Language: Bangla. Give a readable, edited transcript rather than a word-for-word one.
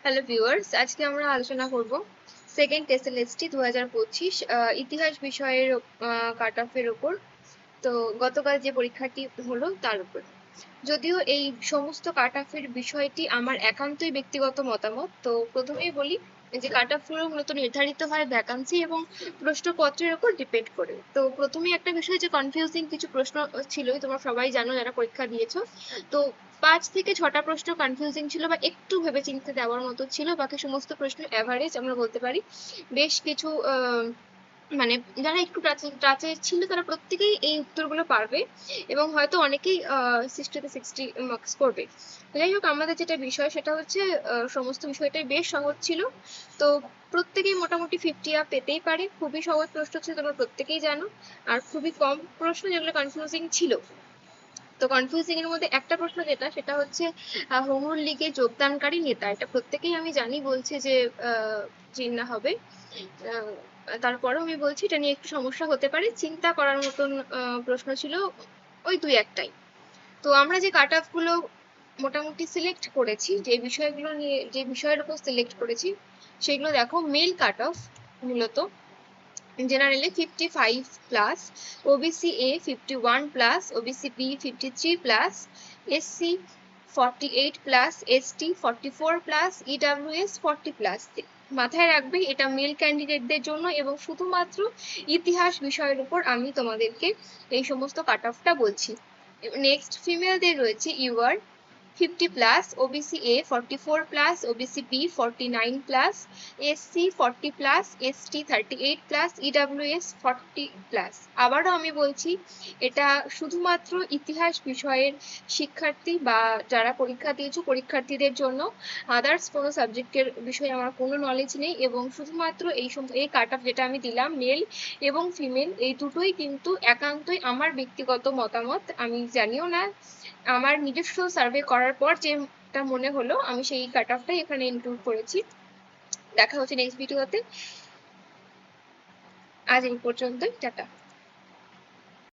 হ্যালো ভিউয়ার্স, আজকে আমরা আলোচনা করব সেকেন্ড এসএলএসটি 2025 ইতিহাস বিষয়ের কাট অফের উপর। তো গতকাল যে পরীক্ষাটি হলো তার উপর। যদিও এই সমস্ত কাট অফের বিষয়টি আমার একান্তই ব্যক্তিগত মতামত। তো প্রথমেই বলি যে কাট অফগুলো মূলত নির্ধারিত হয় ভ্যাকান্সি এবং প্রশ্নপত্রের উপর ডিপেন্ড করে। তো প্রথমেই একটা বিষয় যে কনফিউজিং কিছু প্রশ্ন ছিলই, তোমরা সবাই জানো যারা পরীক্ষা দিয়েছো। তো 5 থেকে 6টা প্রশ্ন কনফিউজিং ছিল বা একটু ভেবেচিন্তে দেওয়ার মতো ছিল, বাকি সমস্ত প্রশ্ন অ্যাভারেজ আমরা বলতে পারি। বেশ কিছু মানে যারা একটু টাচে ছিল তারা প্রত্যেকেই এই উত্তরগুলো পারবে এবং হয়তো অনেকেই 60 মার্কস করবে। যাই হোক, আমাদের যেটা বিষয় সেটা হচ্ছে সমস্ত বিষয়টাই বেশ সহজ ছিল। তো প্রত্যেকেই মোটামুটি 50 আপ পেতেই পারে। খুবই সহজ প্রশ্ন ছিল, তোমরা প্রত্যেকেই জানো। আর খুবই কম প্রশ্ন যেগুলো কনফিউজিং ছিল। তো কনফিউজিং এর মধ্যে একটা প্রশ্ন যেটা সেটা হচ্ছে হোমরুল লীগে যোগদানকারী নেতা, এটা প্রত্যেকেই আমি জানি বলছে যে জিন্না হবে। তারপরেও আমি বলছি এটা নিয়ে একটু সমস্যা হতে পারে, চিন্তা করার মতন প্রশ্ন ছিল ওই দুই একটাই। তো আমরা যে কাট অফ গুলো মোটামুটি সিলেক্ট করেছি, যে বিষয়গুলো নিয়ে যে বিষয়ের উপর সিলেক্ট করেছি সেগুলো দেখো। মেল কাট অফ মূলত জেনারেলে 55 plus, OBC A 51 plus, OBC B 53 plus, SC 48 plus, ST 44 plus, EWS 40 plus. মাথায় রাখবে এটা মেল ক্যান্ডিডেটদের জন্য এবং শুধুমাত্র ইতিহাস বিষয়ের উপর আমি তোমাদেরকে এই সমস্ত কাট অফটা বলছি। নেক্সট ফিমেলদের রয়েছে UR 50 plus, OBC A 44 plus, OBC B 49 plus, SC 40 plus, ST 38 plus, EWS 40 plus. আবারও আমি বলছি এটা শুধুমাত্র ইতিহাস বিষয়ের শিক্ষার্থী বা যারা পরীক্ষা দিয়েছো পরীক্ষার্থীদের জন্য। আদার্স কোনো সাবজেক্টের বিষয়ে আমার কোনো নলেজ নেই এবং শুধুমাত্র এই কাট অফ যেটা আমি দিলাম মেল এবং ফিমেল এই দুটোই কিন্তু একান্তই আমার ব্যক্তিগত মতামত। আমি জানিও না, আমার নিজস্ব সার্ভে করার পর যেটা মনে হলো আমি সেই কাট অফটাই এখানে ইনক্লুড করেছি। দেখা হচ্ছে নেক্সট ভিডিওতে। আজ এই পর্যন্তই, টাটা।